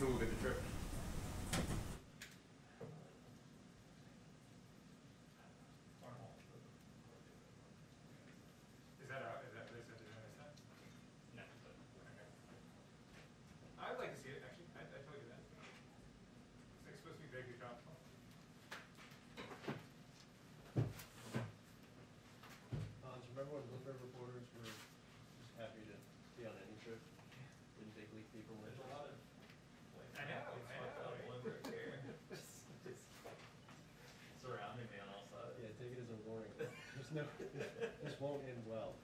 Who will get the trip? Is that out? Is that they said they're doing that? No. Okay. I'd like to see it actually. I told you that. It's supposed to be vaguely topical. Do you remember when Bloomberg reporters were just happy to be on any trip? Didn't they leak people in? There's a lot of I know. Bloomberg here. just surrounding me on all sides. Yeah, take it as a warning. There's no, this won't end well.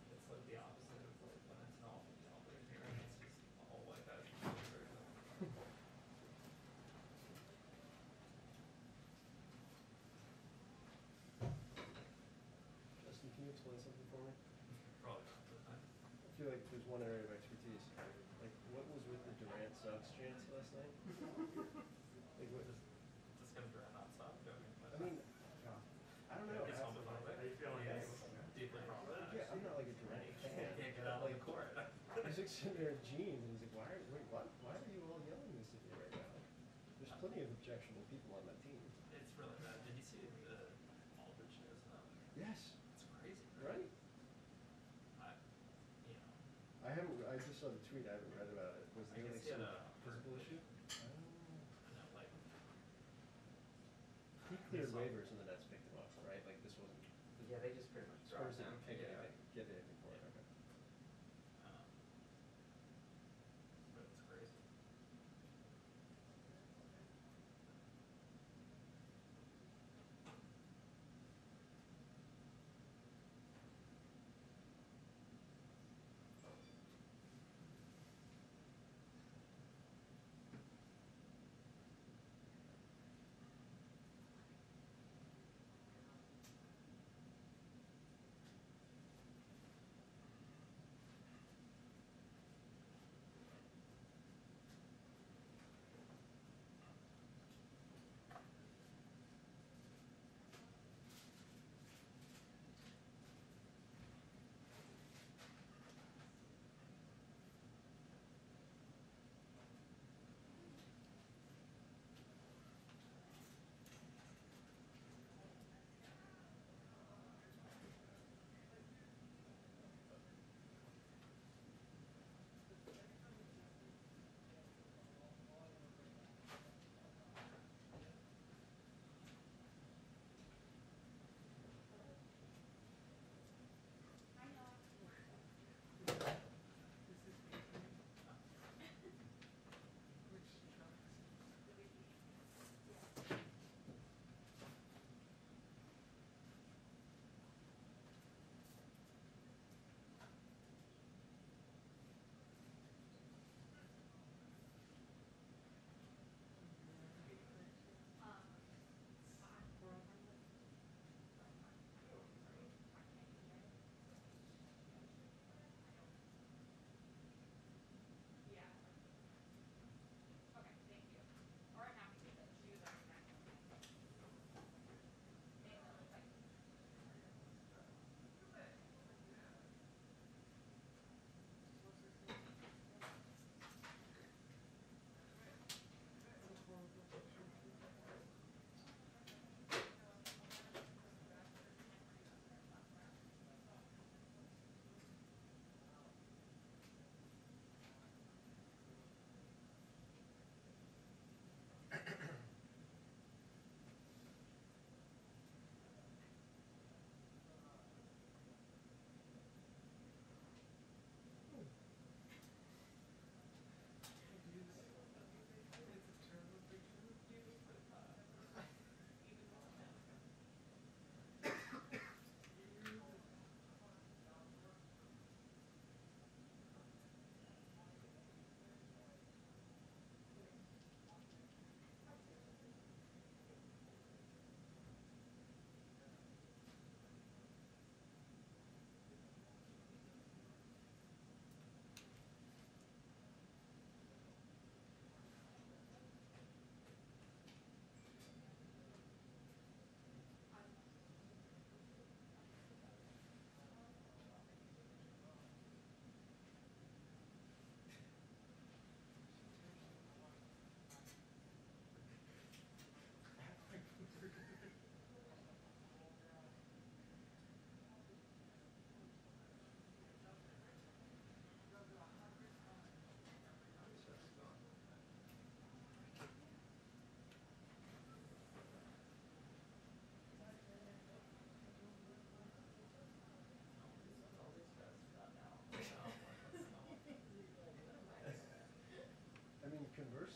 It's like the opposite of like when it's an awful topic here. It's just all white guys. Justin, can you explain something for me? Probably not the time. I feel like there's one area of expertise. Like, what was with the Durant Sox chants last night? Like, what? Just gonna drown outside. I mean, I don't know. It's homophobic. Are you feeling Yes. that? Deeply problematic. Yeah, I'm not like a Durant fan. Can't get out of the court. He's like sitting there in jeans, and he's like, why are you all yelling this at me right now? There's plenty of objectionable people on that team. It's really bad. Did you see the Aldridge news? Yes. It's crazy. Right? You know. I just saw the tweet, I haven't read about it. Was I there guess like he had some a physical issue? I know, like. He cleared waivers and the Nets picked him up, right? Like this wasn't. Yeah, they just pretty much Spurs dropped didn't him. get anything for it. Okay. But it's crazy.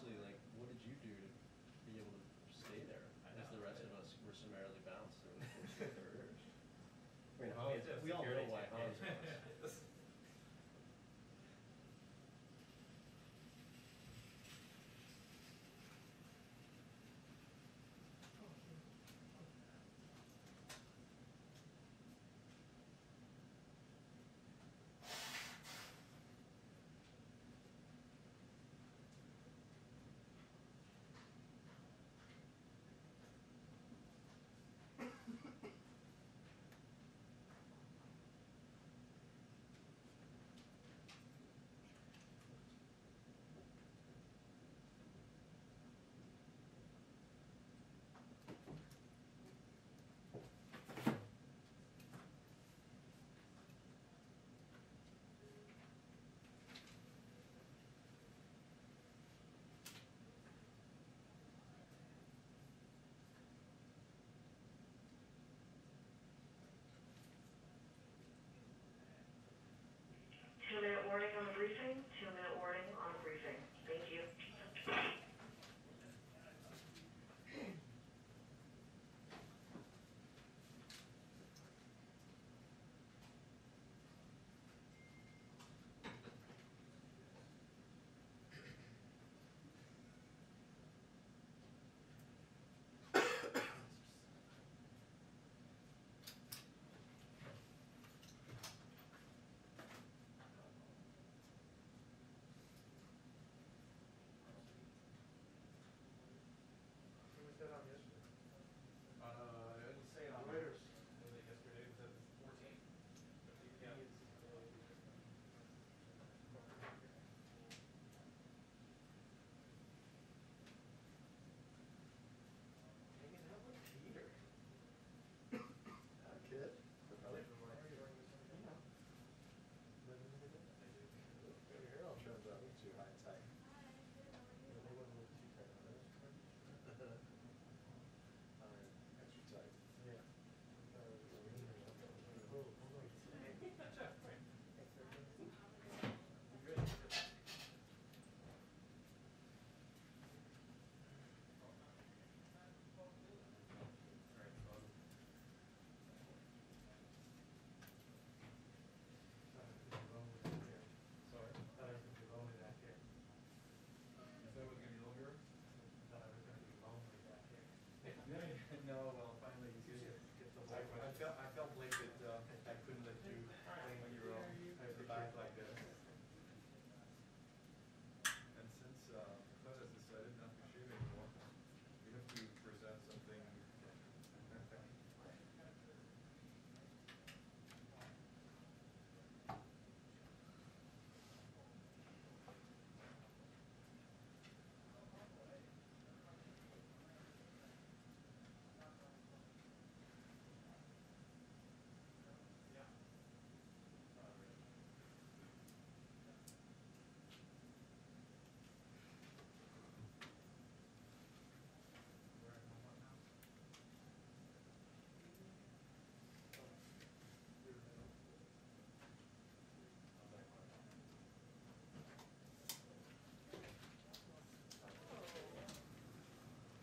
honestly, like, what did you do to be able to stay there? As the rest of us were summarily bounced over the course of our careers. I mean, Hans, we all know why Hans was. Two-minute warning on the briefing. 2-minute warning on the briefing. Thank you. I felt like that I couldn't let you claim your at the back like this. And since Todd has decided not to shave anymore, we have to present something.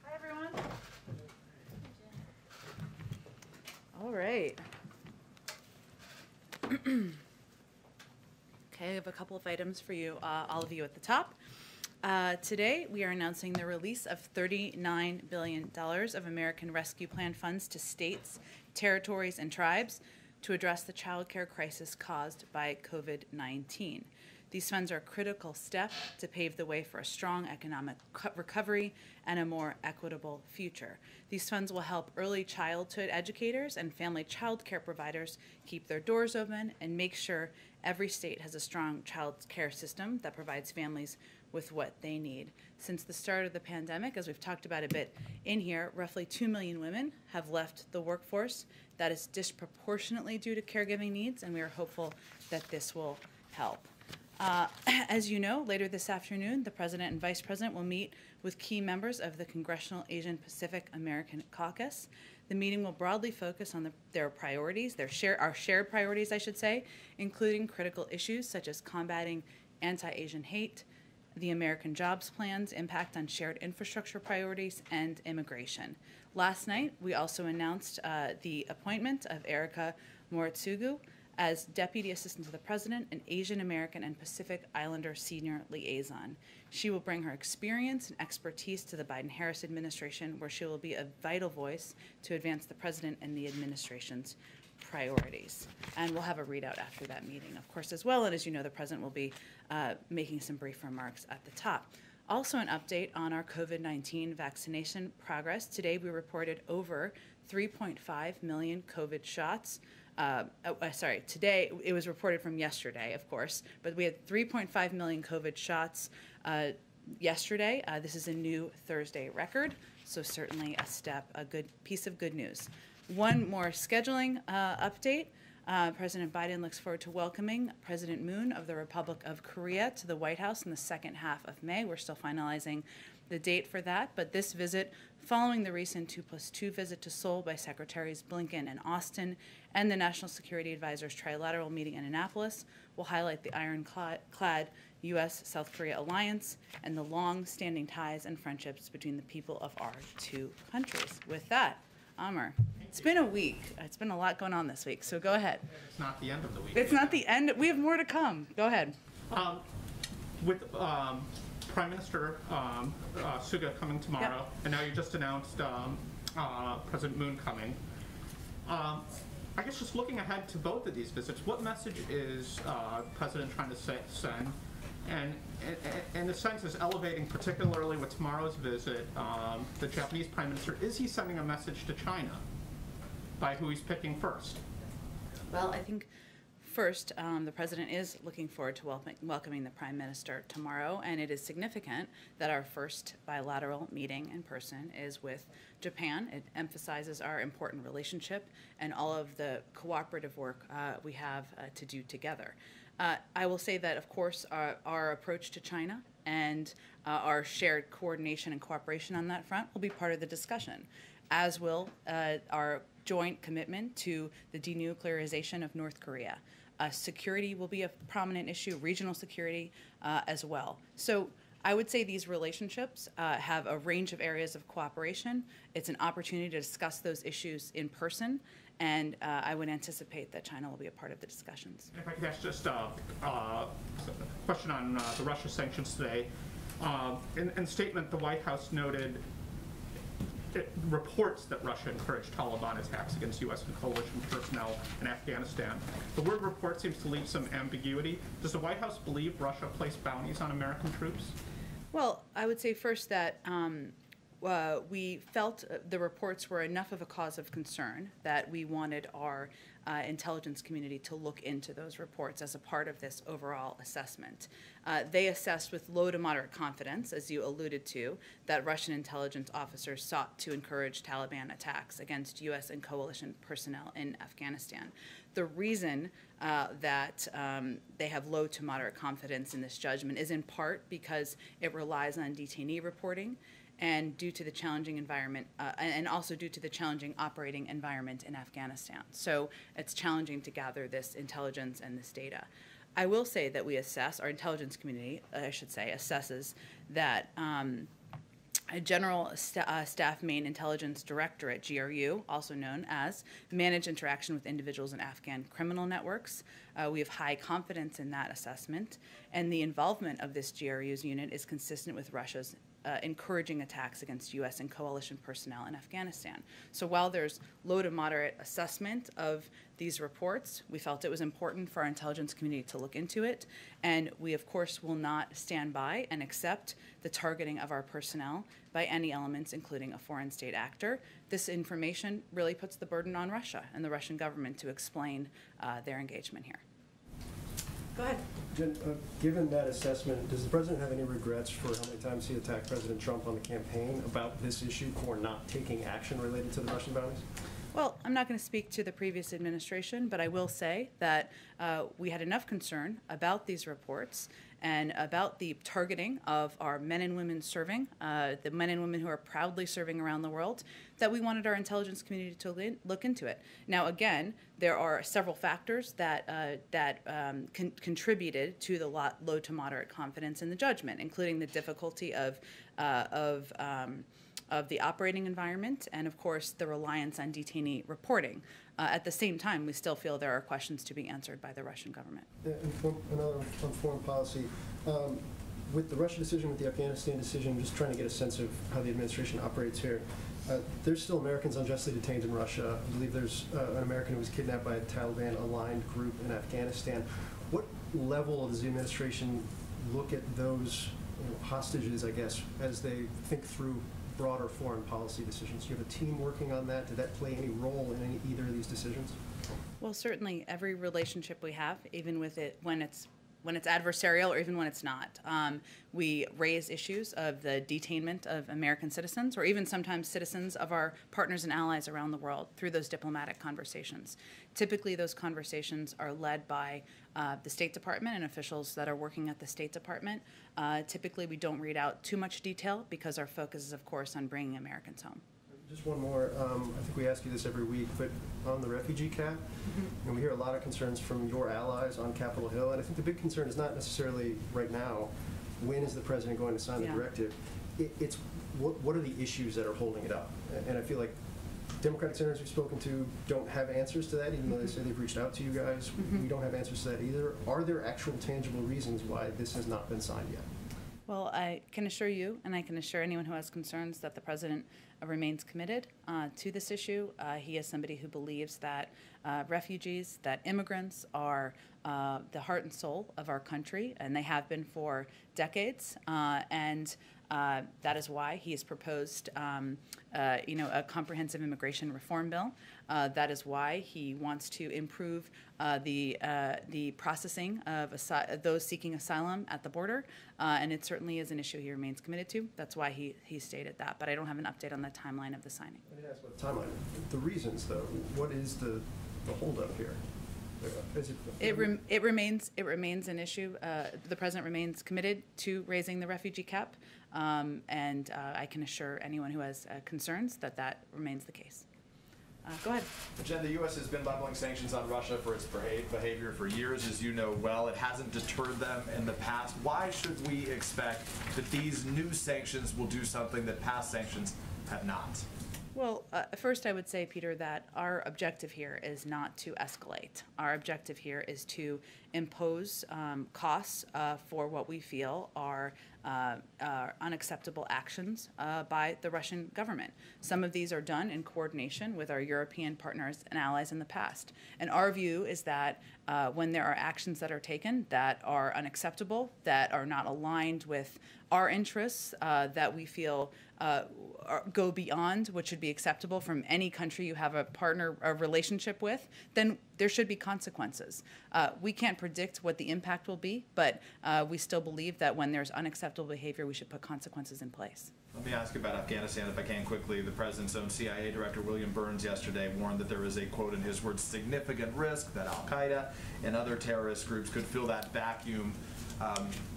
Hi, everyone. All right. Okay, I have a couple of items for you, all of you at the top. Today, we are announcing the release of $39 billion of American Rescue Plan funds to states, territories, and tribes to address the child care crisis caused by COVID-19. These funds are a critical step to pave the way for a strong economic recovery and a more equitable future. These funds will help early childhood educators and family child care providers keep their doors open and make sure every state has a strong child care system that provides families with what they need. Since the start of the pandemic, as we've talked about a bit in here, roughly 2 million women have left the workforce. That is disproportionately due to caregiving needs, and we are hopeful that this will help. As you know, later this afternoon, the President and Vice President will meet with key members of the Congressional Asian Pacific American Caucus. The meeting will broadly focus on their priorities, our shared priorities, I should say, including critical issues such as combating anti-Asian hate, the American jobs plan's impact on shared infrastructure priorities, and immigration. Last night, we also announced the appointment of Erica Moritsugu as Deputy Assistant to the President, an Asian American and Pacific Islander Senior Liaison. She will bring her experience and expertise to the Biden-Harris administration, where she will be a vital voice to advance the President and the administration's priorities. And we'll have a readout after that meeting, of course, as well. And as you know, the President will be making some brief remarks at the top. Also an update on our COVID-19 vaccination progress. Today we reported over 3.5 million COVID shots. Today, it was reported from yesterday, of course, but we had 3.5 million COVID shots yesterday. This is a new Thursday record, so certainly a good piece of good news. One more scheduling update. President Biden looks forward to welcoming President Moon of the Republic of Korea to the White House in the second half of May. We're still finalizing the date for that, but this visit, following the recent 2+2 visit to Seoul by Secretaries Blinken and Austin and the National Security Advisors Trilateral meeting in Annapolis, will highlight the ironclad U.S.-South Korea alliance and the long-standing ties and friendships between the people of our two countries. With that, Amr, it's been a week. It's been a lot going on this week, so go ahead. It's not the end of the week. It's not the end. We have more to come. Go ahead. With Prime Minister Suga coming tomorrow, Yep. and now you just announced President Moon coming. I guess just looking ahead to both of these visits, what message is the President trying to send? And in a sense, is elevating, particularly with tomorrow's visit, the Japanese Prime Minister, is he sending a message to China by who he's picking first? Well, I think first, the President is looking forward to welcoming the Prime Minister tomorrow, and it is significant that our first bilateral meeting in person is with Japan. It emphasizes our important relationship and all of the cooperative work we have to do together. I will say that, of course, our approach to China and our shared coordination and cooperation on that front will be part of the discussion, as will our joint commitment to the denuclearization of North Korea. Security will be a prominent issue, regional security as well. So I would say these relationships have a range of areas of cooperation. It's an opportunity to discuss those issues in person, and I would anticipate that China will be a part of the discussions. If I could ask just a question on the Russia sanctions today. In statement, the White House noted reports that Russia encouraged Taliban attacks against U.S. and coalition personnel in Afghanistan. The word report seems to leave some ambiguity. Does the White House believe Russia placed bounties on American troops? Well, I would say first that we felt the reports were enough of a cause of concern that we wanted our intelligence community to look into those reports as a part of this overall assessment. They assessed with low to moderate confidence, as you alluded to, that Russian intelligence officers sought to encourage Taliban attacks against U.S. and coalition personnel in Afghanistan. The reason that they have low to moderate confidence in this judgment is in part because it relies on detainee reporting and due to the challenging environment, and also due to the challenging operating environment in Afghanistan. So it's challenging to gather this intelligence and this data. I will say that we assess, our intelligence community, I should say, assesses that a General Staff Main Intelligence Directorate, GRU, also known as, manage interaction with individuals in Afghan criminal networks. We have high confidence in that assessment, and the involvement of this GRU's unit is consistent with Russia's encouraging attacks against U.S. and coalition personnel in Afghanistan. So while there's low to moderate assessment of these reports, we felt it was important for our intelligence community to look into it, and we of course will not stand by and accept the targeting of our personnel by any elements, including a foreign state actor. This information really puts the burden on Russia and the Russian government to explain their engagement here. Go ahead. Jen, given that assessment, does the President have any regrets for how many times he attacked President Trump on the campaign about this issue for not taking action related to the Russian bounties? Well, I'm not going to speak to the previous administration, but I will say that we had enough concern about these reports and about the targeting of our men and women serving, the men and women who are proudly serving around the world, that we wanted our intelligence community to look into it. Now, again, there are several factors that contributed to the low to moderate confidence in the judgment, including the difficulty of the operating environment and, of course, the reliance on detainee reporting. At the same time, we still feel there are questions to be answered by the Russian government. Another on foreign policy. With the Russia decision, with the Afghanistan decision, just trying to get a sense of how the administration operates here. There's still Americans unjustly detained in Russia. I believe there's an American who was kidnapped by a Taliban-aligned group in Afghanistan. What level does the administration look at those hostages, I guess, as they think through broader foreign policy decisions? Do you have a team working on that? Did that play any role in either of these decisions? Well, certainly every relationship we have, even with it when it's adversarial or even when it's not, we raise issues of the detainment of American citizens or even sometimes citizens of our partners and allies around the world through those diplomatic conversations. Typically, those conversations are led by the State Department and officials that are working at the State Department. Typically, we don't read out too much detail because our focus is, of course, on bringing Americans home. Just one more. I think we ask you this every week, but on the refugee cap, and we hear a lot of concerns from your allies on Capitol Hill, and I think the big concern is not necessarily right now, when is the president going to sign the directive? It's what are the issues that are holding it up? And I feel like Democratic senators we've spoken to don't have answers to that, even though they say they've reached out to you guys. We don't have answers to that either. Are there actual tangible reasons why this has not been signed yet? Well, I can assure you, and I can assure anyone who has concerns, that the president remains committed to this issue. He is somebody who believes that refugees, that immigrants are the heart and soul of our country, and they have been for decades. And that is why he has proposed, a comprehensive immigration reform bill. That is why he wants to improve the processing of those seeking asylum at the border, and it certainly is an issue he remains committed to. That's why he stated that. But I don't have an update on the timeline of the signing. I didn't ask about the timeline. The reasons, though. What is the holdup here? It remains an issue. The president remains committed to raising the refugee cap, and I can assure anyone who has concerns that remains the case. Go ahead. Jen, the U.S. has been leveling sanctions on Russia for its behavior for years, as you know well. It hasn't deterred them in the past. Why should we expect that these new sanctions will do something that past sanctions have not? Well, first I would say, Peter, that our objective here is not to escalate. Our objective here is to impose costs for what we feel are unacceptable actions by the Russian government. Some of these are done in coordination with our European partners and allies in the past. And our view is that when there are actions that are taken that are unacceptable, that are not aligned with our interests, that we feel go beyond what should be acceptable from any country you have a relationship with, then there should be consequences. We can't predict what the impact will be, but we still believe that when there's unacceptable behavior, we should put consequences in place. Let me ask about Afghanistan, if I can quickly. The president's own CIA director, William Burns, yesterday warned that there is a, quote, in his words, significant risk that al-Qaeda and other terrorist groups could fill that vacuum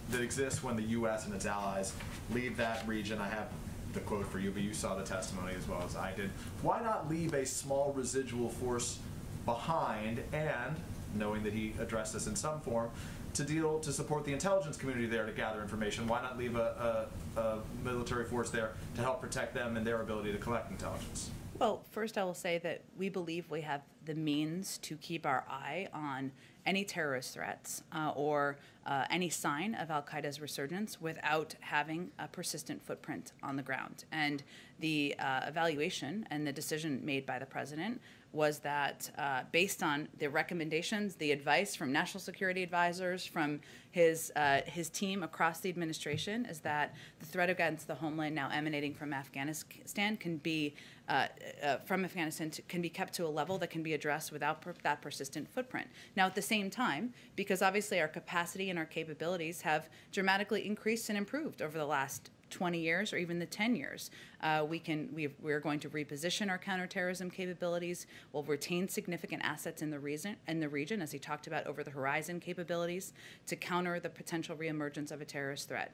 that exists when the U.S. and its allies leave that region. I have the quote for you, but you saw the testimony as well as I did. Why not leave a small residual force behind, and knowing that he addressed this in some form, to support the intelligence community there to gather information? Why not leave a military force there to help protect them and their ability to collect intelligence? Well, first I will say that we believe we have the means to keep our eye on any terrorist threats or any sign of al-Qaeda's resurgence without having a persistent footprint on the ground. And the evaluation and the decision made by the president was that based on the recommendations, the advice from national security advisors, from his team across the administration, is that the threat against the homeland now emanating from Afghanistan can be kept to a level that can be addressed without that persistent footprint. Now, at the same time, because obviously our capacity and our capabilities have dramatically increased and improved over the last 20 years or even the 10 years. We're going to reposition our counterterrorism capabilities. We'll retain significant assets in the region, as he talked about, over-the-horizon capabilities to counter the potential reemergence of a terrorist threat.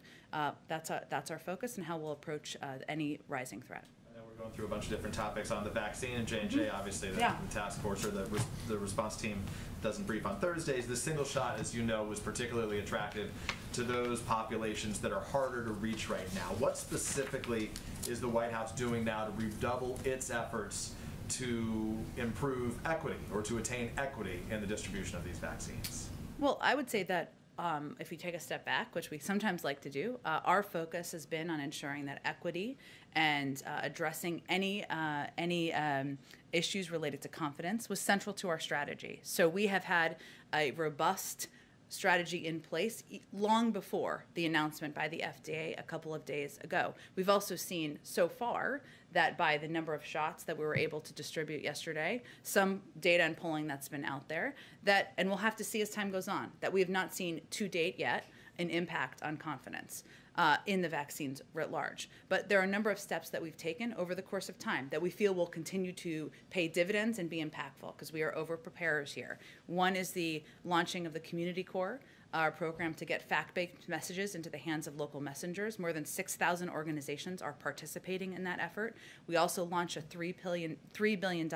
That's our focus and how we'll approach any rising threat. We're going through a bunch of different topics on the vaccine, and J&J, obviously, the task force or the response team doesn't brief on Thursdays. The single shot, as you know, was particularly attractive to those populations that are harder to reach right now. What specifically is the White House doing now to redouble its efforts to improve equity or to attain equity in the distribution of these vaccines? Well, I would say that if we take a step back, which we sometimes like to do, our focus has been on ensuring that equity and addressing any issues related to confidence was central to our strategy. So we have had a robust strategy in place long before the announcement by the FDA a couple of days ago. We've also seen so far that by the number of shots that we were able to distribute yesterday, some data and polling that's been out there, and we'll have to see as time goes on, that we have not seen to date yet an impact on confidence in the vaccines writ large. But there are a number of steps that we've taken over the course of time that we feel will continue to pay dividends and be impactful, because we are over-preparers here. One is the launching of the Community Corps, our program to get fact-based messages into the hands of local messengers. More than 6,000 organizations are participating in that effort. We also launched a $3 billion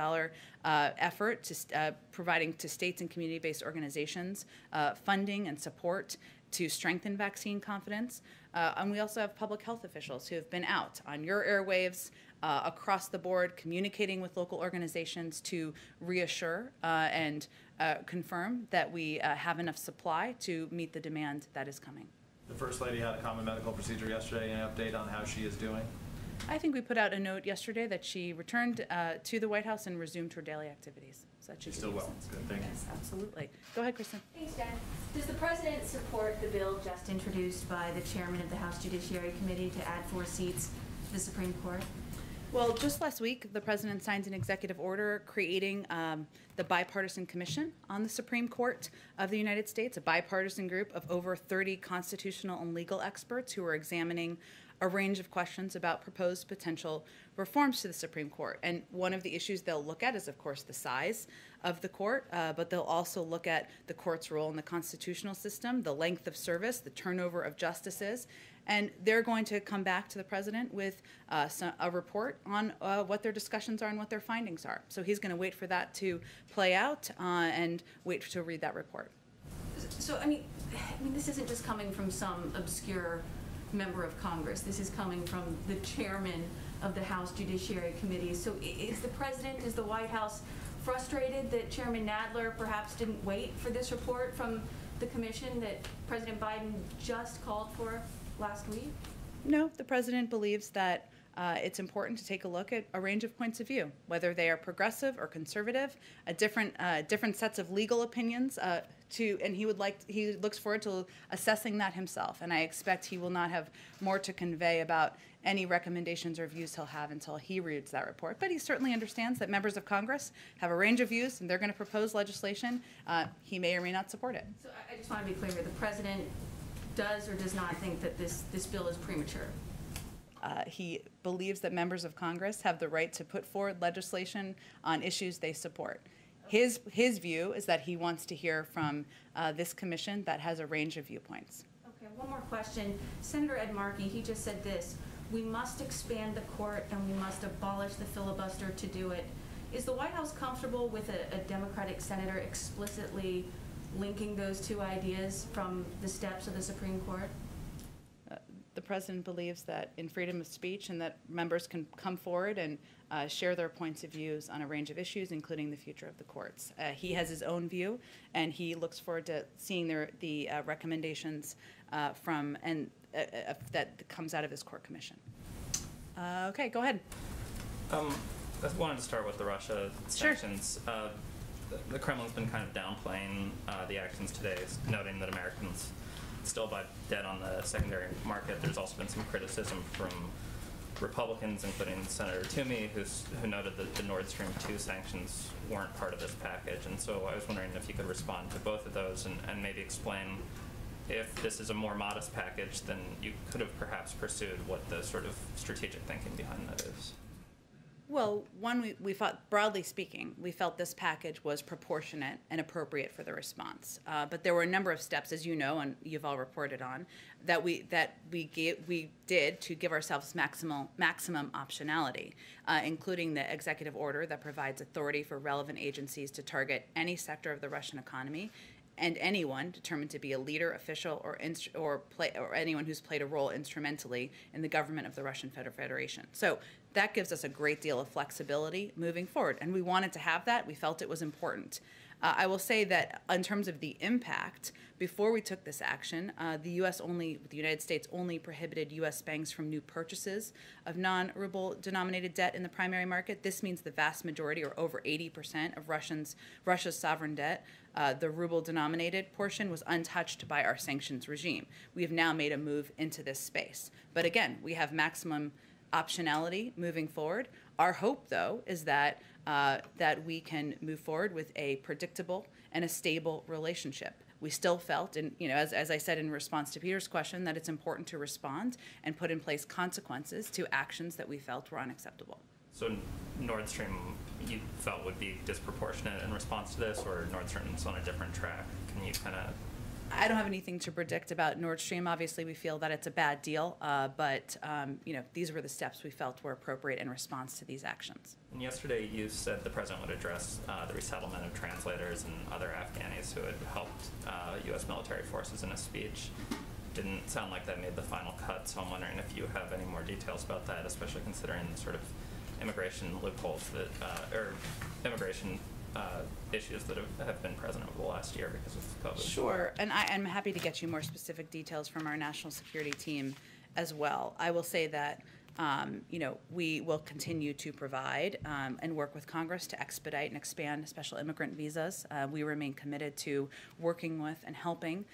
effort to providing to states and community-based organizations funding and support to strengthen vaccine confidence. And we also have public health officials who have been out on your airwaves across the board, communicating with local organizations to reassure and confirm that we have enough supply to meet the demand that is coming. The First Lady had a common medical procedure yesterday. Any update on how she is doing? I think we put out a note yesterday that she returned to the White House and resumed her daily activities. So that should She's still well. Good, thank you. Yes, absolutely. Go ahead, Kristen. Thanks, Jen. Does the President support the bill just introduced by the Chairman of the House Judiciary Committee to add 4 seats to the Supreme Court? Well, just last week, the President signed an executive order creating the Bipartisan Commission on the Supreme Court of the United States, a bipartisan group of over 30 constitutional and legal experts who are examining a range of questions about proposed potential reforms to the Supreme Court. And one of the issues they'll look at is, of course, the size of the court, but they'll also look at the court's role in the constitutional system, the length of service, the turnover of justices, and they're going to come back to the President with a report on what their discussions are and what their findings are. So he's going to wait for that to play out and wait to read that report. So, I mean, this isn't just coming from some obscure member of Congress. This is coming from the chairman of the House Judiciary Committee. So is the White House frustrated that Chairman Nadler perhaps didn't wait for this report from the commission that President Biden just called for last week? No, the President believes that it's important to take a look at a range of points of view, whether they are progressive or conservative, different sets of legal opinions, and he looks forward to assessing that himself. And I expect he will not have more to convey about any recommendations or views he'll have until he reads that report. But he certainly understands that members of Congress have a range of views, and they're going to propose legislation. He may or may not support it. So I just want to be clear here. The President does or does not think that this bill is premature? He believes that members of Congress have the right to put forward legislation on issues they support. His view is that he wants to hear from this commission that has a range of viewpoints. Okay, one more question. Senator Ed Markey, he just said this: we must expand the court and we must abolish the filibuster to do it. Is the White House comfortable with a Democratic senator explicitly linking those two ideas from the steps of the Supreme Court? The President believes that in freedom of speech and that members can come forward and share their points of views on a range of issues, including the future of the courts. He has his own view, and he looks forward to seeing the recommendations that comes out of this court commission. Okay, go ahead. I wanted to start with the Russia sanctions. Sure. The Kremlin's been kind of downplaying the actions today, noting that Americans still buy debt on the secondary market. There's also been some criticism from Republicans, including Senator Toomey, who noted that the Nord Stream 2 sanctions weren't part of this package. And so I was wondering if you could respond to both of those and maybe explain if this is a more modest package, then you could have perhaps pursued what the sort of strategic thinking behind that is. Well, one, we thought, broadly speaking, we felt this package was proportionate and appropriate for the response. But there were a number of steps, as you know, and you've all reported on, that we did to give ourselves maximum optionality, including the executive order that provides authority for relevant agencies to target any sector of the Russian economy and anyone determined to be a leader, official, or anyone who's played a role instrumentally in the government of the Russian Federation. So that gives us a great deal of flexibility moving forward, and we wanted to have that. We felt it was important. I will say that in terms of the impact, before we took this action, the United States only prohibited U.S. banks from new purchases of non-ruble denominated debt in the primary market. This means the vast majority, or over 80% of Russia's sovereign debt, the ruble denominated portion, was untouched by our sanctions regime. We have now made a move into this space. But again, we have maximum optionality moving forward. Our hope, though, is that we can move forward with a predictable and a stable relationship. We still felt, and as I said in response to Peter's question, that it's important to respond and put in place consequences to actions that we felt were unacceptable. So Nord Stream, you felt would be disproportionate in response to this, or Nord Stream's on a different track? Can you kind of... I don't have anything to predict about Nord Stream. Obviously, we feel that it's a bad deal, but these were the steps we felt were appropriate in response to these actions. And yesterday, you said the president would address the resettlement of translators and other Afghanis who had helped U.S. military forces in a speech. Didn't sound like that made the final cut, so I'm wondering if you have any more details about that, especially considering the sort of immigration loopholes that, or immigration issues that have been present over the last year because of COVID. Sure, and I'm happy to get you more specific details from our national security team as well. I will say that we will continue to provide and work with Congress to expedite and expand special immigrant visas. We remain committed to working with and helping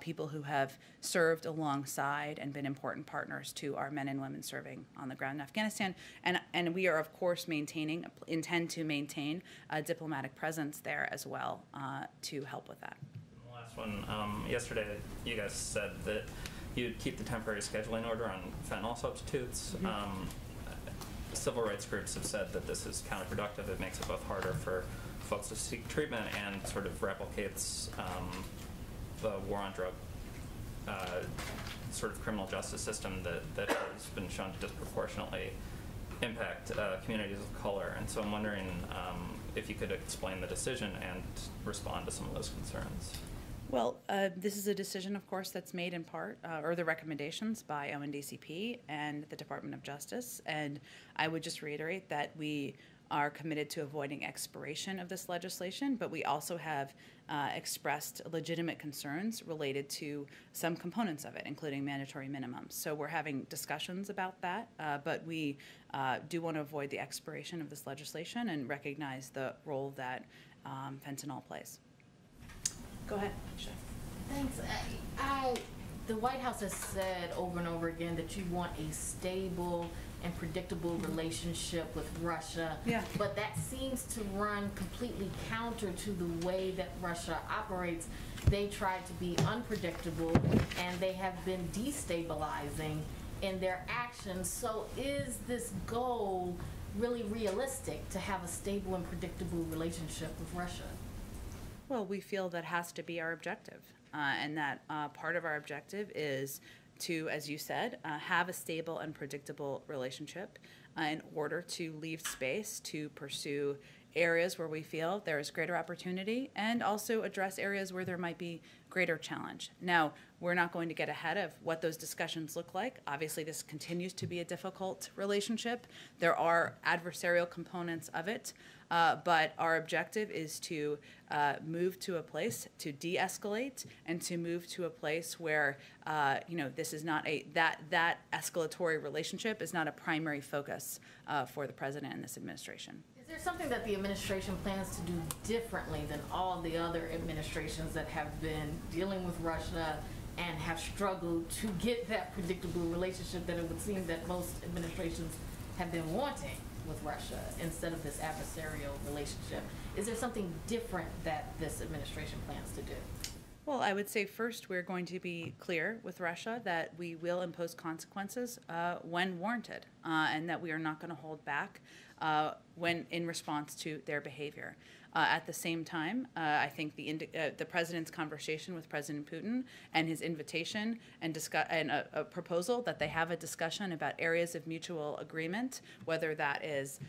people who have served alongside and been important partners to our men and women serving on the ground in Afghanistan. And we are, of course, intend to maintain a diplomatic presence there as well to help with that. The last one, yesterday you guys said that you'd keep the temporary scheduling order on fentanyl substitutes. Mm-hmm. Civil rights groups have said that this is counterproductive. It makes it both harder for folks to seek treatment and sort of replicates the war on drug sort of criminal justice system that has been shown to disproportionately impact communities of color. And so I'm wondering if you could explain the decision and respond to some of those concerns. Well, this is a decision, of course, that's made in part, or the recommendations by ONDCP and the Department of Justice. And I would just reiterate that we are committed to avoiding expiration of this legislation, but we also have expressed legitimate concerns related to some components of it, including mandatory minimums. So we're having discussions about that, but we do want to avoid the expiration of this legislation and recognize the role that fentanyl plays. Go ahead, Chef. Thanks. The White House has said over and over again that you want a stable and predictable relationship with Russia. Yeah. But that seems to run completely counter to the way that Russia operates. They try to be unpredictable, and they have been destabilizing in their actions. So is this goal really realistic, to have a stable and predictable relationship with Russia? Well, we feel that has to be our objective, and that part of our objective is to, as you said, have a stable and predictable relationship in order to leave space to pursue areas where we feel there is greater opportunity and also address areas where there might be greater challenge. Now, we're not going to get ahead of what those discussions look like. Obviously, this continues to be a difficult relationship. There are adversarial components of it, but our objective is to move to a place to de-escalate and to move to a place where this is not that escalatory relationship is not a primary focus for the president and this administration. Is there something that the administration plans to do differently than all the other administrations that have been dealing with Russia and have struggled to get that predictable relationship that it would seem that most administrations have been wanting with Russia instead of this adversarial relationship? Is there something different that this administration plans to do? Well, I would say first we're going to be clear with Russia that we will impose consequences when warranted, and that we are not going to hold back when in response to their behavior. At the same time, I think the president's conversation with President Putin and his invitation and a proposal that they have a discussion about areas of mutual agreement, whether that is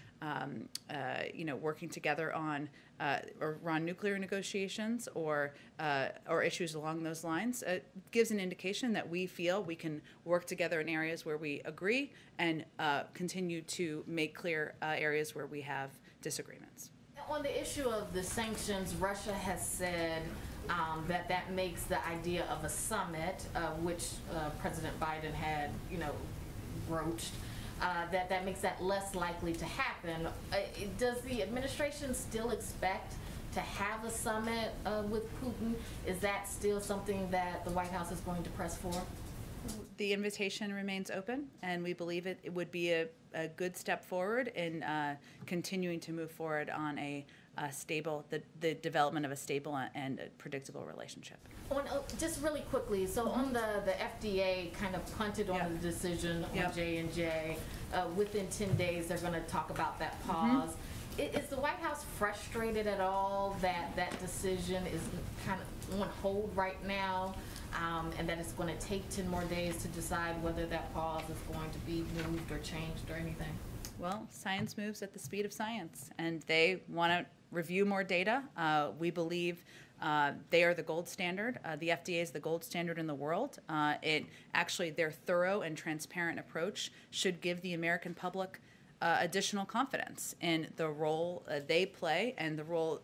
working together on Iran nuclear negotiations or issues along those lines, gives an indication that we feel we can work together in areas where we agree and continue to make clear areas where we have disagreements. On the issue of the sanctions, Russia has said that makes the idea of a summit, which President Biden had, broached, that makes that less likely to happen. Does the administration still expect to have a summit with Putin? Is that still something that the White House is going to press for? The invitation remains open, and we believe it would be a good step forward in continuing to move forward on a stable, the development of a stable and predictable relationship. Just really quickly, so on the FDA kind of punted on the decision on J&J. Within 10 days, they're going to talk about that pause. Is the White House frustrated at all that that decision is kind of on hold right now? And that it's going to take 10 more days to decide whether that pause is going to be moved or changed or anything? Well, science moves at the speed of science, and they want to review more data. We believe they are the gold standard. The FDA is the gold standard in the world. Their thorough and transparent approach should give the American public additional confidence in the role they play and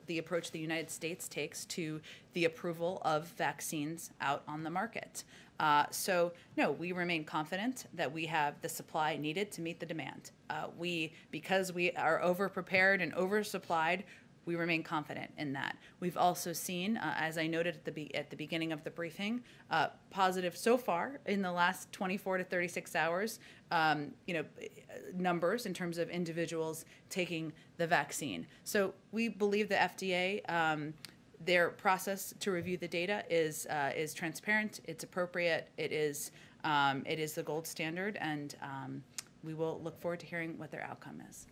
the approach the United States takes to the approval of vaccines out on the market. No, we remain confident that we have the supply needed to meet the demand. Because we are over-prepared and oversupplied, we remain confident in that. We've also seen, as I noted at the beginning of the briefing, positive so far in the last 24 to 36 hours, numbers in terms of individuals taking the vaccine. So we believe the FDA, their process to review the data is transparent, it's appropriate, it is the gold standard, and we will look forward to hearing what their outcome is.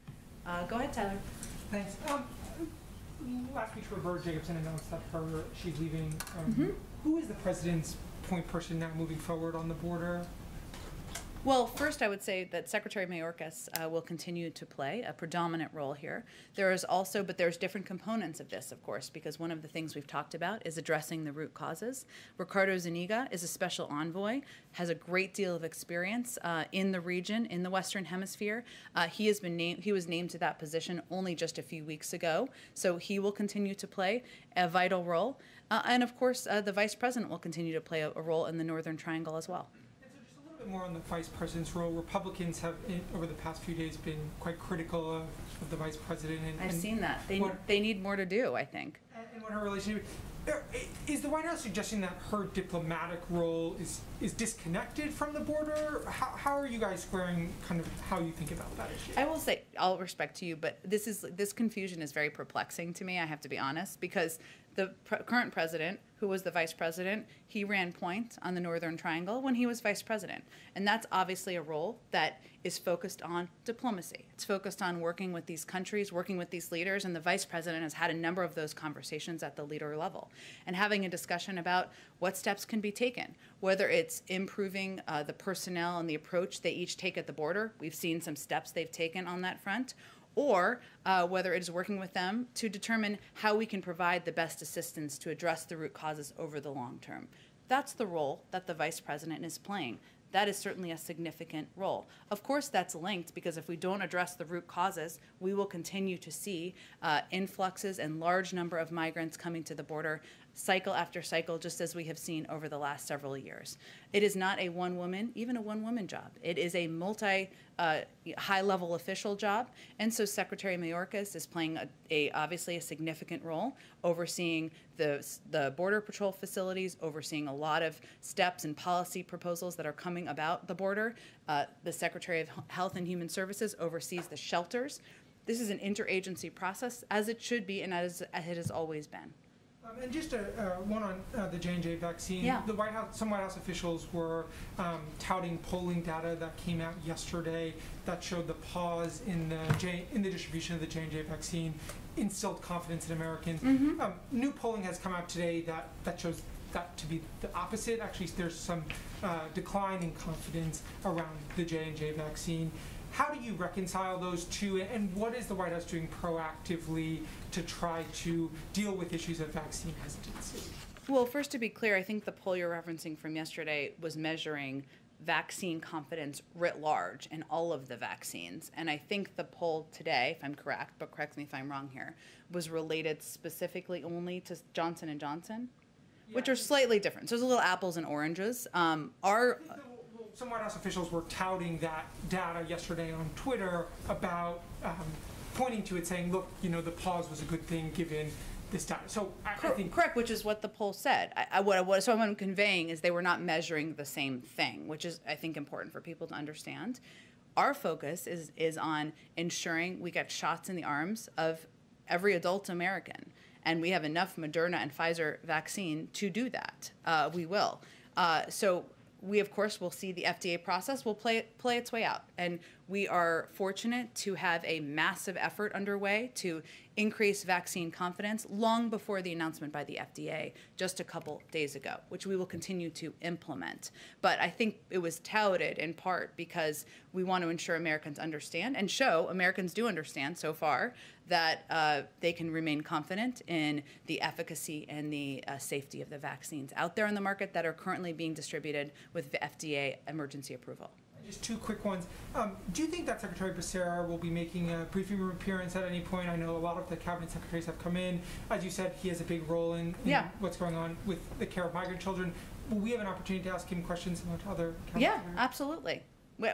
Go ahead, Tyler. Thanks. Last week, Roberta Jacobson announced that she's leaving. Who is the president's point person now moving forward on the border? Well, first I would say that Secretary Mayorkas will continue to play a predominant role here. There's different components of this, of course, because one of the things we've talked about is addressing the root causes. Ricardo Zuniga is a special envoy, has a great deal of experience in the region, in the Western Hemisphere. He was named to that position only just a few weeks ago, so he will continue to play a vital role. And of course, the Vice President will continue to play a role in the Northern Triangle as well. More on the vice president's role. Republicans have, over the past few days, been quite critical of the vice president. I've seen that. They need more to do, I think. And what her relationship is the White House suggesting that her diplomatic role is disconnected from the border? How are you guys squaring kind of how you think about that issue? I will say, all respect to you, but this confusion is very perplexing to me, I have to be honest, because the current president, who was the vice president, he ran point on the Northern Triangle when he was vice president. And that's obviously a role that is focused on diplomacy. It's focused on working with these countries, working with these leaders, and the vice president has had a number of those conversations at the leader level. And having a discussion about what steps can be taken, whether it's improving the personnel and the approach they each take at the border. We've seen some steps they've taken on that front. Or whether it is working with them to determine how we can provide the best assistance to address the root causes over the long term. That's the role that the vice president is playing. That is certainly a significant role. Of course, that's linked because if we don't address the root causes, we will continue to see influxes and large number of migrants coming to the border cycle after cycle, just as we have seen over the last several years. It is not a even a one-woman job. It is a high-level official job, and so Secretary Mayorkas is playing obviously a significant role, overseeing the Border Patrol facilities, overseeing a lot of steps and policy proposals that are coming about the border. The Secretary of Health and Human Services oversees the shelters. This is an interagency process, as it should be and as it has always been. And just one on the J&J vaccine. Yeah. Some White House officials were touting polling data that came out yesterday that showed the pause in the distribution of the J&J vaccine instilled confidence in Americans. New polling has come out today that shows that to be the opposite. Actually, there's some decline in confidence around the J&J vaccine. How do you reconcile those two, and what is the White House doing proactively to try to deal with issues of vaccine hesitancy? Well, first, to be clear, I think the poll you're referencing from yesterday was measuring vaccine confidence writ large in all of the vaccines. And I think the poll today, if I'm correct, but correct me if I'm wrong here, was related specifically only to Johnson & Johnson, which are slightly different. So there's a little apples and oranges. Some White House officials were touting that data yesterday on Twitter about pointing to it, saying, look, the pause was a good thing given this data. So I think... Correct, which is what the poll said. So what I'm conveying is they were not measuring the same thing, which is, I think, important for people to understand. Our focus is on ensuring we get shots in the arms of every adult American. And we have enough Moderna and Pfizer vaccine to do that. We will. So we, of course, will see the FDA process will play its way out. And we are fortunate to have a massive effort underway to increase vaccine confidence long before the announcement by the FDA just a couple days ago, which we will continue to implement. But I think it was touted in part because we want to ensure Americans understand and show Americans do understand so far that they can remain confident in the efficacy and the safety of the vaccines out there in the market that are currently being distributed with the FDA emergency approval. Just two quick ones. Do you think that Secretary Becerra will be making a briefing room appearance at any point? I know a lot of the cabinet secretaries have come in. As you said, he has a big role in what's going on with the care of migrant children. Will we have an opportunity to ask him questions about other cabinet secretaries? Absolutely.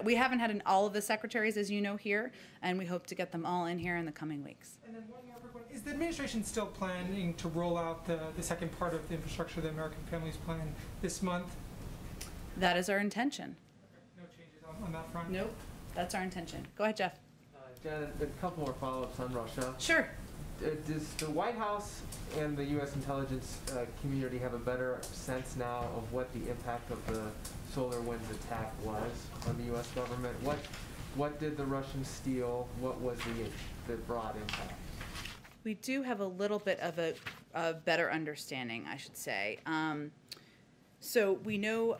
We haven't had all of the secretaries, as you know, here, and we hope to get them all in here in the coming weeks. And then one more quick one. Is the administration still planning to roll out the second part of the infrastructure, the American Families Plan, this month? That is our intention. No changes on that front? Nope. That's our intention. Go ahead, Jeff. Jen, a couple more follow-ups on Russia. Sure. Does the White House and the U.S. intelligence community have a better sense now of what the impact of the SolarWinds attack was on the U.S. government? What did the Russians steal? What was the broad impact? We do have a little bit of a better understanding, I should say. So we know,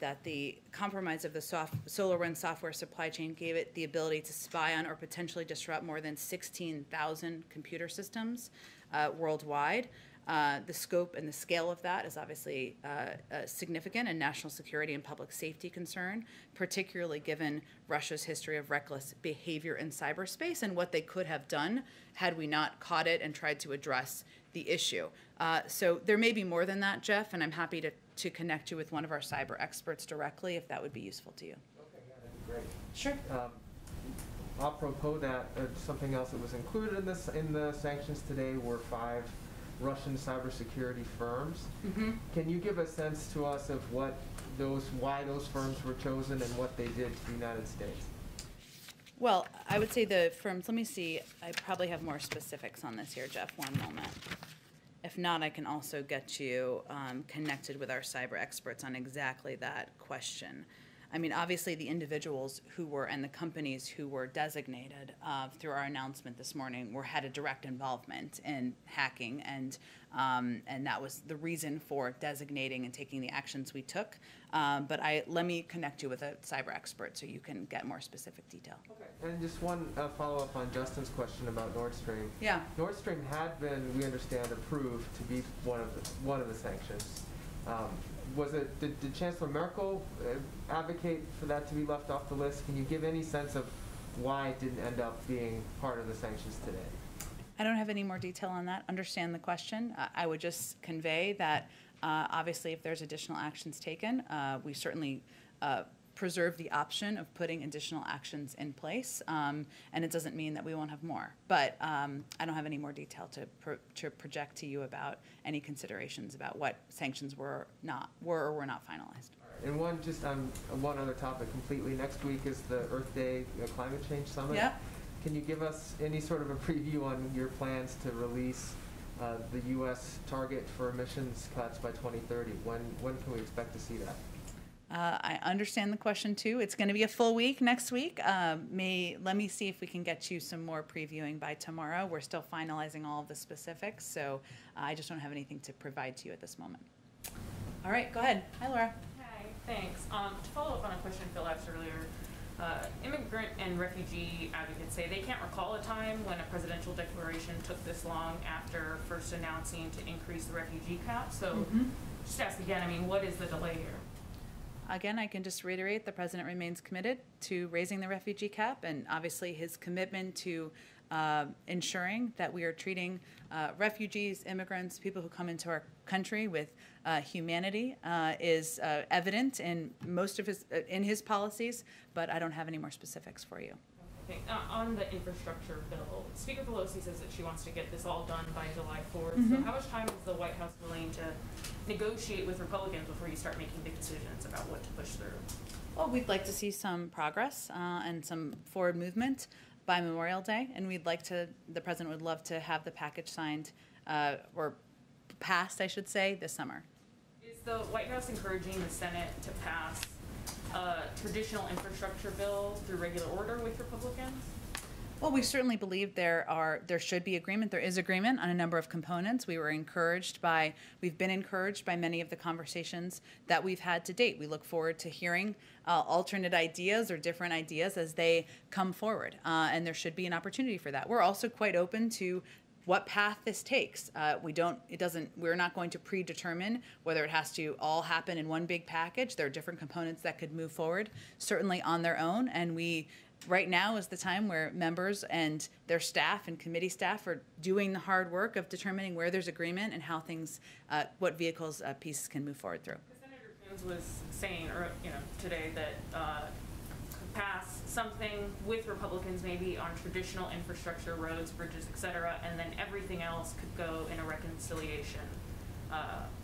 that the compromise of the SolarWinds software supply chain gave it the ability to spy on or potentially disrupt more than 16,000 computer systems worldwide. The scope and the scale of that is obviously significant, and national security and public safety concern, particularly given Russia's history of reckless behavior in cyberspace and what they could have done had we not caught it and tried to address the issue. So there may be more than that, Jeff, and I'm happy to connect you with one of our cyber experts directly if that would be useful to you. Okay, yeah, that'd be great. Sure. Apropos that, something else that was included in the sanctions today were 5 Russian cybersecurity firms. Mm-hmm. Can you give a sense to us of why those firms were chosen and what they did to the United States? Well, I would say the firms, let me see, I probably have more specifics on this here, Jeff, one moment. If not, I can also get you connected with our cyber experts on exactly that question. I mean, obviously the individuals who were and the companies who were designated through our announcement this morning had a direct involvement in hacking, and that was the reason for designating and taking the actions we took. But let me connect you with a cyber expert so you can get more specific detail. Okay. And just one follow-up on Justin's question about Nord Stream. Yeah. Nord Stream had been, we understand, approved to be one of the sanctions. Did Chancellor Merkel advocate for that to be left off the list? Can you give any sense of why it didn't end up being part of the sanctions today? I don't have any more detail on that. Understand the question. I would just convey that obviously if there's additional actions taken, we certainly preserve the option of putting additional actions in place, and it doesn't mean that we won't have more. But I don't have any more detail to project to you about any considerations about what sanctions were or were not finalized. And one other topic completely. Next week is the Earth Day Climate Change Summit. Yeah. Can you give us any sort of a preview on your plans to release the U.S. target for emissions cuts by 2030? When can we expect to see that? I understand the question too. It's going to be a full week next week. Let me see if we can get you some more previewing by tomorrow. We're still finalizing all of the specifics, so I just don't have anything to provide to you at this moment. All right, go ahead. Hi, Laura. Hi, thanks. To follow up on a question Phil asked earlier, immigrant and refugee advocates say they can't recall a time when a presidential declaration took this long after first announcing to increase the refugee cap. So just ask again, I mean, what is the delay here? Again, I can just reiterate the president remains committed to raising the refugee cap, and obviously his commitment to ensuring that we are treating refugees, immigrants, people who come into our country with humanity is evident in most of his policies, but I don't have any more specifics for you. Okay. On the infrastructure bill, Speaker Pelosi says that she wants to get this all done by July 4th. So how much time is the White House willing to negotiate with Republicans before you start making big decisions about what to push through? Well, we'd like to see some progress and some forward movement by Memorial Day, and the president would love to have the package signed or passed, I should say, this summer. Is the White House encouraging the Senate to pass a traditional infrastructure bill through regular order with Republicans? Well, we certainly believe there should be agreement. There is agreement on a number of components. We've been encouraged by many of the conversations that we've had to date. We look forward to hearing alternate ideas or different ideas as they come forward, and there should be an opportunity for that. We're also quite open to what path this takes. We're not going to predetermine whether it has to all happen in one big package. There are different components that could move forward, certainly on their own, and right now is the time where members and their staff and committee staff are doing the hard work of determining where there's agreement and how what vehicles pieces can move forward through. Senator Coons was saying, today that pass something with Republicans maybe on traditional infrastructure, roads, bridges, etc., and then everything else could go in a reconciliation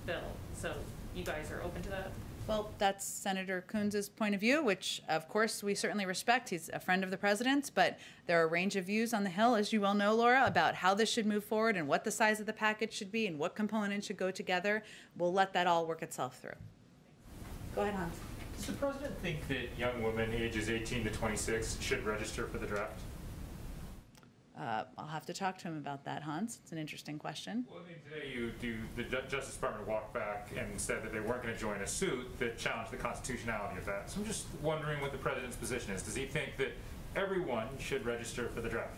bill. So you guys are open to that? Well, that's Senator Coons' point of view, which, of course, we certainly respect. He's a friend of the president's, but there are a range of views on the Hill, as you well know, Laura, about how this should move forward and what the size of the package should be and what components should go together. We'll let that all work itself through. Go ahead, Hans. Does the president think that young women ages 18 to 26 should register for the draft? I'll have to talk to him about that, Hans. It's an interesting question. Well, I mean, today the Justice Department walked back and said that they weren't going to join a suit that challenged the constitutionality of that. So I'm just wondering what the president's position is. Does he think that everyone should register for the draft?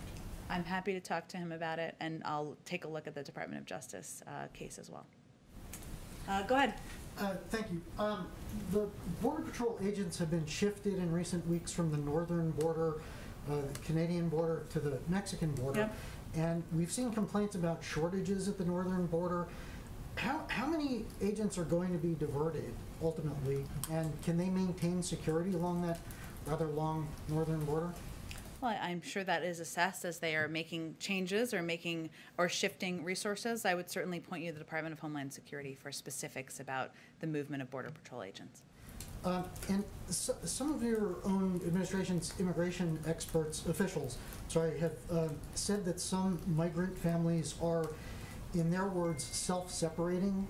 I'm happy to talk to him about it, and I'll take a look at the Department of Justice case as well. Go ahead. Thank you. The Border Patrol agents have been shifted in recent weeks from the northern border, the Canadian border, to the Mexican border. Yep. And we've seen complaints about shortages at the northern border. How many agents are going to be diverted ultimately, and can they maintain security along that rather long northern border? Well, I'm sure that is assessed as they are making changes or shifting resources. I would certainly point you to the Department of Homeland Security for specifics about the movement of Border Patrol agents. And some of your own administration's immigration officials, have said that some migrant families are, in their words, self-separating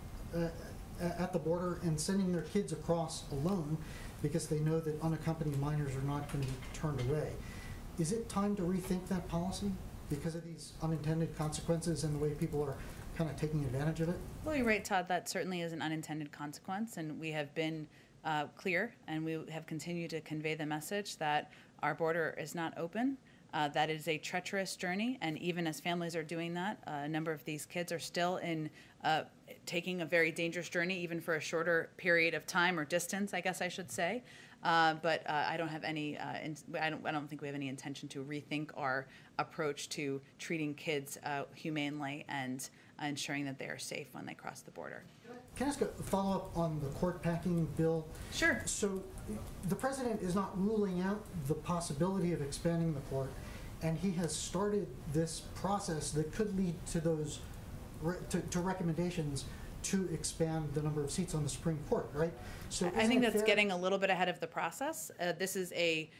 at the border and sending their kids across alone because they know that unaccompanied minors are not going to be turned away. Is it time to rethink that policy because of these unintended consequences and the way people are kind of taking advantage of it? Well, you're right, Todd. That certainly is an unintended consequence, and we have been clear, and we have continued to convey the message that our border is not open. That is a treacherous journey, and even as families are doing that, a number of these kids are still taking a very dangerous journey, even for a shorter period of time or distance, I guess I should say. But I don't have any. I don't think we have any intention to rethink our approach to treating kids humanely and ensuring that they are safe when they cross the border. Can I ask a follow-up on the court packing bill? Sure. So the president is not ruling out the possibility of expanding the court, and he has started this process that could lead to those to recommendations to expand the number of seats on the Supreme Court, right? So I think that's getting a little bit ahead of the process. This is a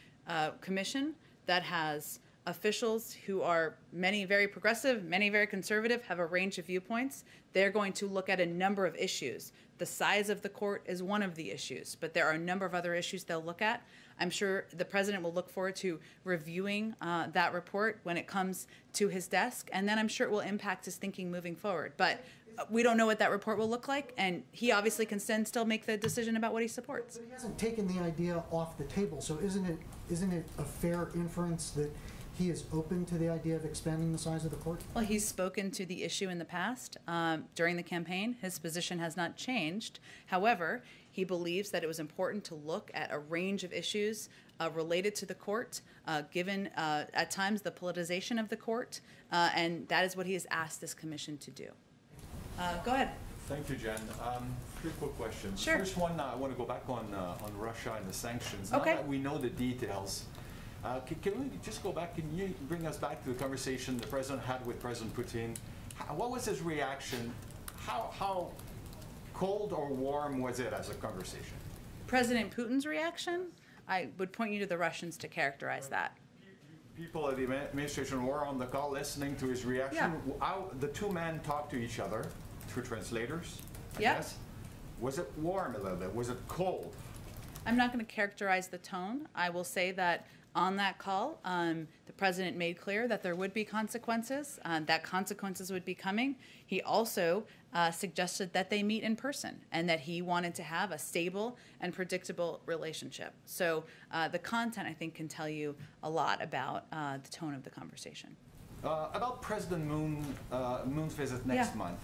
commission that has officials who are many very progressive, many very conservative, have a range of viewpoints. They're going to look at a number of issues. The size of the court is one of the issues, but there are a number of other issues they'll look at. I'm sure the president will look forward to reviewing that report when it comes to his desk, and then I'm sure it will impact his thinking moving forward. But we don't know what that report will look like, and he obviously can then still make the decision about what he supports. But he hasn't taken the idea off the table, so isn't it a fair inference that he is open to the idea of expanding the size of the court? Well, he's spoken to the issue in the past. During the campaign, his position has not changed. However, he believes that it was important to look at a range of issues related to the court, given at times the politicization of the court, and that is what he has asked this commission to do. Go ahead. Thank you, Jen. 3 quick questions. Sure. First one, I want to go back on Russia and the sanctions. Okay. Now that we know the details, can we just go back? Can you bring us back to the conversation the president had with President Putin? What was his reaction? How cold or warm was it as a conversation? President Putin's reaction? I would point you to the Russians to characterize that. People at the administration were on the call listening to his reaction. Yeah. How the 2 men talked to each other through translators, I Yeah. guess. Was it warm a little bit? Was it cold? I'm not going to characterize the tone. I will say that on that call, the president made clear that there would be consequences, that consequences would be coming. He also suggested that they meet in person and that he wanted to have a stable and predictable relationship. So the content, I think, can tell you a lot about the tone of the conversation. About President Moon's visit next month.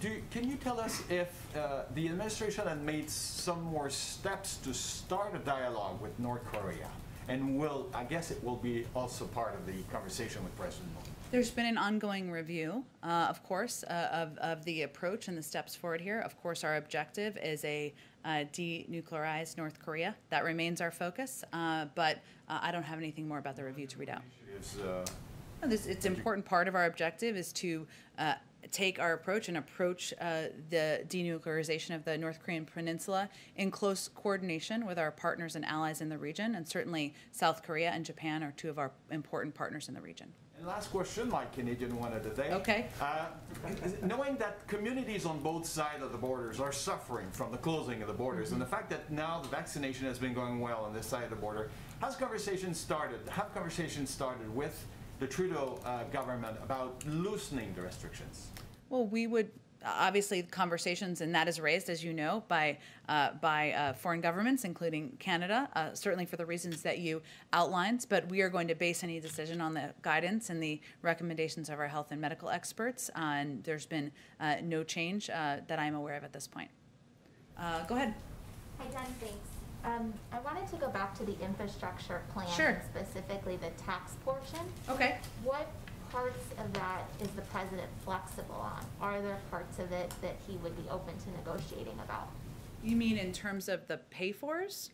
Can you tell us if the administration had made some more steps to start a dialogue with North Korea? And I guess it will be also part of the conversation with President Moon. There's been an ongoing review, of course, of the approach and the steps forward here. Of course, our objective is a denuclearized North Korea. That remains our focus, but I don't have anything more about the review to read out. It's an important part of our objective is to take our approach and approach the denuclearization of the North Korean peninsula in close coordination with our partners and allies in the region, and certainly South Korea and Japan are 2 of our important partners in the region. And last question, my Canadian one of the day. Okay. Knowing that communities on both sides of the borders are suffering from the closing of the borders, and the fact that now the vaccination has been going well on this side of the border, have conversations started with the Trudeau government about loosening the restrictions? Well, we would obviously conversations, and that is raised, as you know, by foreign governments, including Canada, certainly for the reasons that you outlined. But we are going to base any decision on the guidance and the recommendations of our health and medical experts. And there's been no change that I'm aware of at this point. Go ahead. Hi, Jen. Thanks. I wanted to go back to the infrastructure plan, Sure. and specifically the tax portion. Okay. What parts of that is the president flexible on? Are there parts of it that he would be open to negotiating about? You mean in terms of the pay-fors?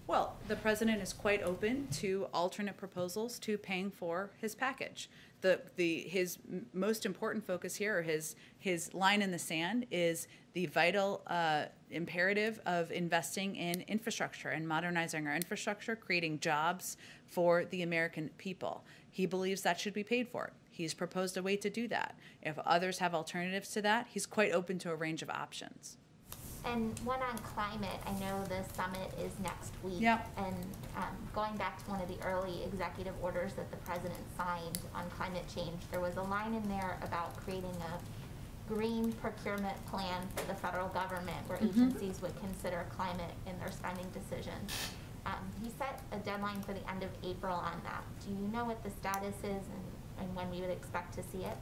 Well, the president is quite open to alternate proposals to paying for his package. His most important focus here, or his line in the sand, is the vital imperative of investing in infrastructure and modernizing our infrastructure, creating jobs for the American people. He believes that should be paid for. He's proposed a way to do that. If others have alternatives to that, he's quite open to a range of options. And one on climate, I know the summit is next week. Yep. And going back to one of the early executive orders that the president signed on climate change, there was a line in there about creating a green procurement plan for the federal government where agencies would consider climate in their spending decisions. He set a deadline for the end of April on that. Do you know what the status is and when we would expect to see it?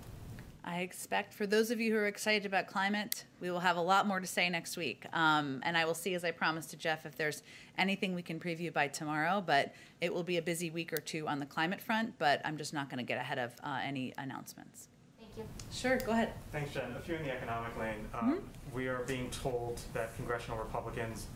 I expect, for those of you who are excited about climate, we will have a lot more to say next week. And I will see, as I promised to Jeff, if there's anything we can preview by tomorrow. But it will be a busy week or 2 on the climate front, but I'm just not going to get ahead of any announcements. Thank you. Sure, go ahead. Thanks, Jen. A few in the economic lane. We are being told that congressional Republicans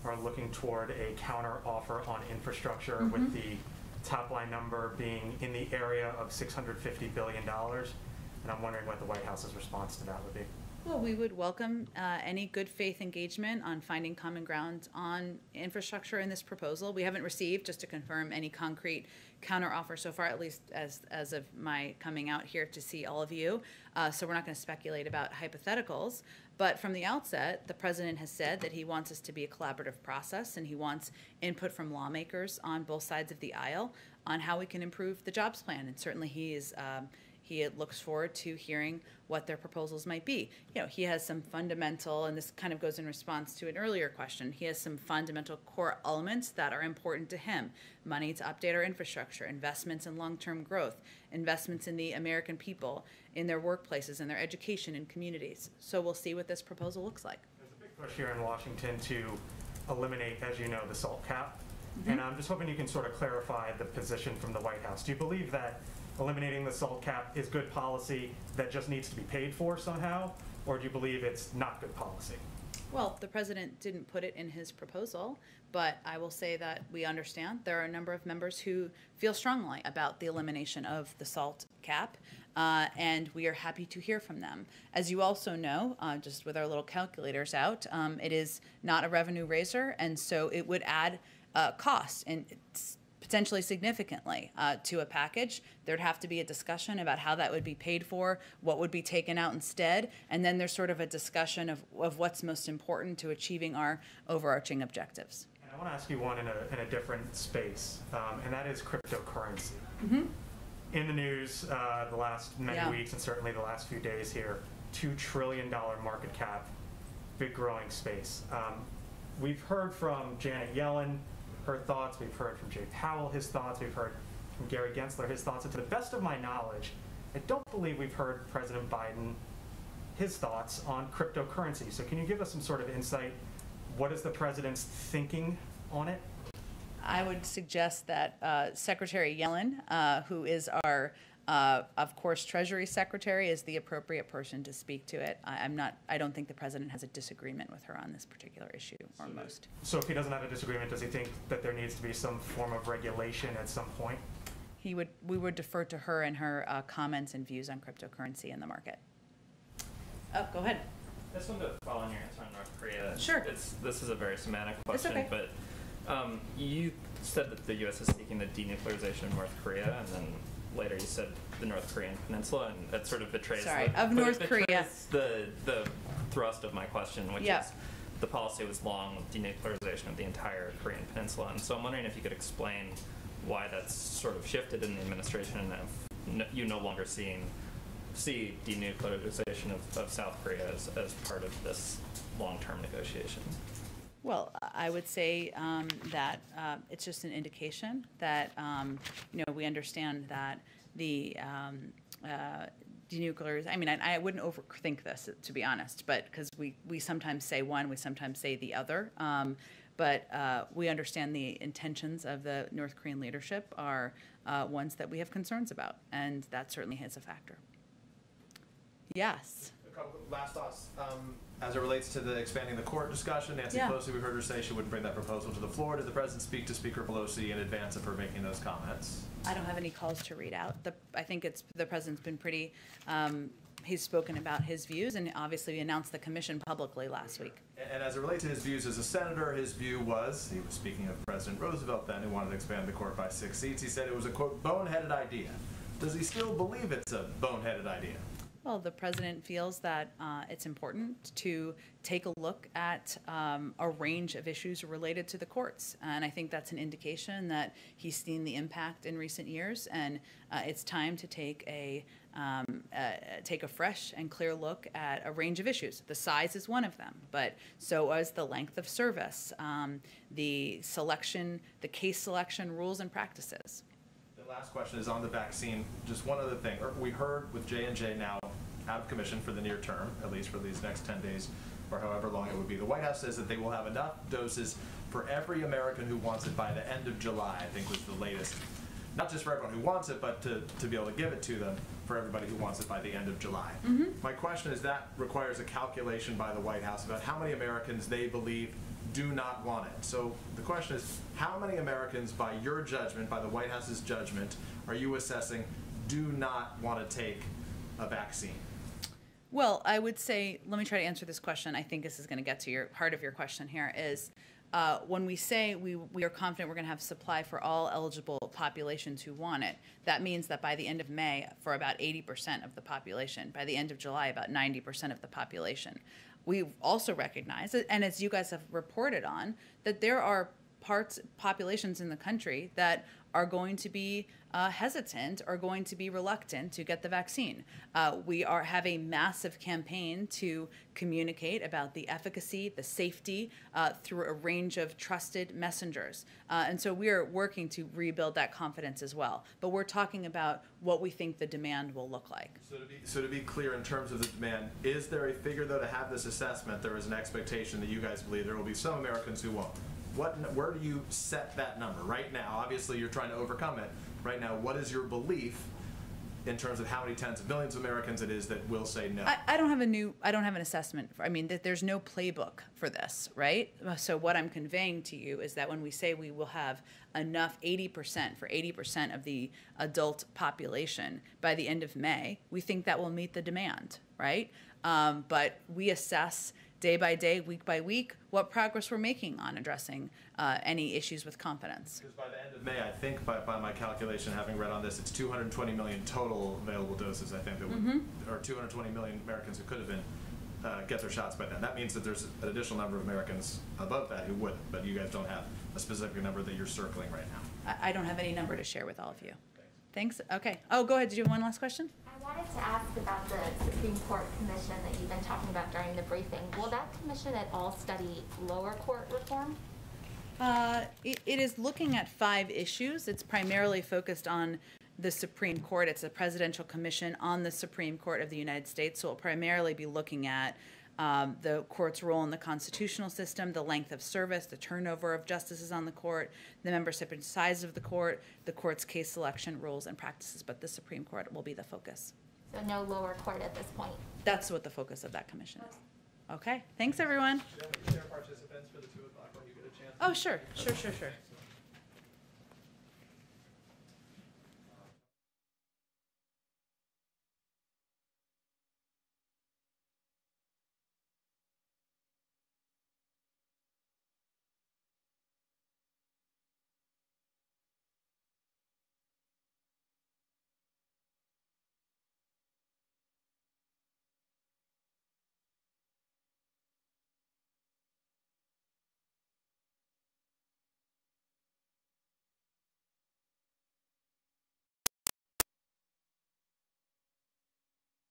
are looking toward a counter offer on infrastructure with the top line number being in the area of $650 billion. And I'm wondering what the White House's response to that would be. Well, we would welcome any good faith engagement on finding common ground on infrastructure in this proposal. We haven't received, just to confirm, any concrete counteroffer so far, at least as of my coming out here to see all of you. So we're not going to speculate about hypotheticals. But from the outset, the president has said that he wants us to be a collaborative process, and he wants input from lawmakers on both sides of the aisle on how we can improve the jobs plan. And certainly he looks forward to hearing what their proposals might be. You know, he has some fundamental, and this kind of goes in response to an earlier question, he has some fundamental core elements that are important to him. Money to update our infrastructure, investments in long-term growth, investments in the American people, in their workplaces, in their education and communities. So we'll see what this proposal looks like. There's a big push here in Washington to eliminate, as you know, the SALT cap. And I'm just hoping you can sort of clarify the position from the White House. Do you believe that eliminating the SALT cap is good policy that just needs to be paid for somehow, or do you believe it's not good policy? Well, the president didn't put it in his proposal, but I will say that we understand there are a number of members who feel strongly about the elimination of the SALT cap, and we are happy to hear from them. As you also know, just with our little calculators out, it is not a revenue raiser, and so it would add cost, and it's potentially significantly to a package. There'd have to be a discussion about how that would be paid for, what would be taken out instead, and then there's sort of a discussion of what's most important to achieving our overarching objectives. And I want to ask you one in a different space, and that is cryptocurrency. In the news the last many weeks, and certainly the last few days here, $2 trillion market cap, big growing space. We've heard from Janet Yellen, her thoughts. We've heard from Jay Powell, his thoughts. We've heard from Gary Gensler, his thoughts. And to the best of my knowledge, I don't believe we've heard President Biden, his thoughts on cryptocurrency. So can you give us some sort of insight? What is the president's thinking on it? I would suggest that Secretary Yellen, who is our, of course, Treasury Secretary, is the appropriate person to speak to it. I don't think the president has a disagreement with her on this particular issue, or most. So if he doesn't have a disagreement, does he think that there needs to be some form of regulation at some point? We would defer to her and her comments and views on cryptocurrency in the market. Oh, go ahead. I just wanted to follow on your answer on North Korea. Sure. This is a very semantic question, okay. But you said that the U.S. is seeking the denuclearization of North Korea, and then later you said the North Korean peninsula, and that sort of betrays North Korea. The thrust of my question, which is the policy was long denuclearization of the entire Korean peninsula. And so I'm wondering if you could explain why that's sort of shifted in the administration, and if you no longer see denuclearization of South Korea as part of this long-term negotiation. Well, I would say that it's just an indication that we understand that the denuclearization. I mean, I wouldn't overthink this, to be honest, but because we sometimes say one, we sometimes say the other. But we understand the intentions of the North Korean leadership are ones that we have concerns about, and that certainly is a factor. Yes. A couple last thoughts. As it relates to the expanding the court discussion, Nancy Pelosi, we heard her say she wouldn't bring that proposal to the floor. Did the president speak to Speaker Pelosi in advance of her making those comments? I don't have any calls to read out. I think the president's been pretty, he's spoken about his views, and obviously he announced the commission publicly last week. And as it relates to his views as a senator, his view was, he was speaking of President Roosevelt then, who wanted to expand the court by 6 seats. He said it was a, quote, boneheaded idea. Does he still believe it's a boneheaded idea? Well, the president feels that it's important to take a look at a range of issues related to the courts. And I think that's an indication that he's seen the impact in recent years, and it's time to take a fresh and clear look at a range of issues. The size is one of them, but so is the length of service, the selection, the case selection rules and practices. The last question is on the vaccine. Just one other thing. We heard with J&J now out of commission for the near term, at least for these next 10 days or however long it would be. The White House says that they will have enough doses for every American who wants it by the end of July, I think was the latest. Not just for everyone who wants it, but to be able to give it to them for everybody who wants it by the end of July. My question is that requires a calculation by the White House about how many Americans they believe do not want it. So the question is, how many Americans, by your judgment, by the White House's judgment, are you assessing do not want to take a vaccine? Well, I would say, let me try to answer this question. I think this is going to get to your heart of your question here is, when we say we are confident we're going to have supply for all eligible populations who want it, that means that by the end of May, for about 80% of the population, by the end of July, about 90% of the population. We also recognize, and as you guys have reported on, that there are populations in the country that are going to be hesitant or going to be reluctant to get the vaccine. We have a massive campaign to communicate about the efficacy, the safety through a range of trusted messengers. And so we are working to rebuild that confidence as well. But we're talking about what we think the demand will look like. So to be clear in terms of the demand, is there a figure though to have this assessment? There is an expectation that you guys believe there will be some Americans who won't. Where do you set that number right now? Obviously, you're trying to overcome it. Right now, what is your belief in terms of how many tens of millions of Americans it is that will say no? I don't have an assessment. I mean, there's no playbook for this, right? So what I'm conveying to you is that when we say we will have enough 80% of the adult population by the end of May, we think that will meet the demand, right? But we assess day by day, week by week, what progress we're making on addressing any issues with confidence. Because by the end of May, I think by my calculation, having read on this, it's 220 million total available doses, I think, that would, or 220 million Americans who could have been get their shots by then. That means that there's an additional number of Americans above that who wouldn't, but you guys don't have a specific number that you're circling right now. I don't have any number to share with all of you. Thanks. Okay. Oh, go ahead. Did you have one last question? I wanted to ask about the Supreme Court commission that you've been talking about during the briefing. Will that commission at all study lower court reform? It is looking at 5 issues. It's primarily focused on the Supreme Court. It's a presidential commission on the Supreme Court of the United States, so it'll primarily be looking at the court's role in the constitutional system, the length of service, the turnover of justices on the court, the membership and size of the court's case selection rules and practices, but the Supreme Court will be the focus. So no lower court at this point? That's what the focus of that commission is. Okay, thanks everyone. Share participants for the 2 o'clock when you get a chance. Oh, sure.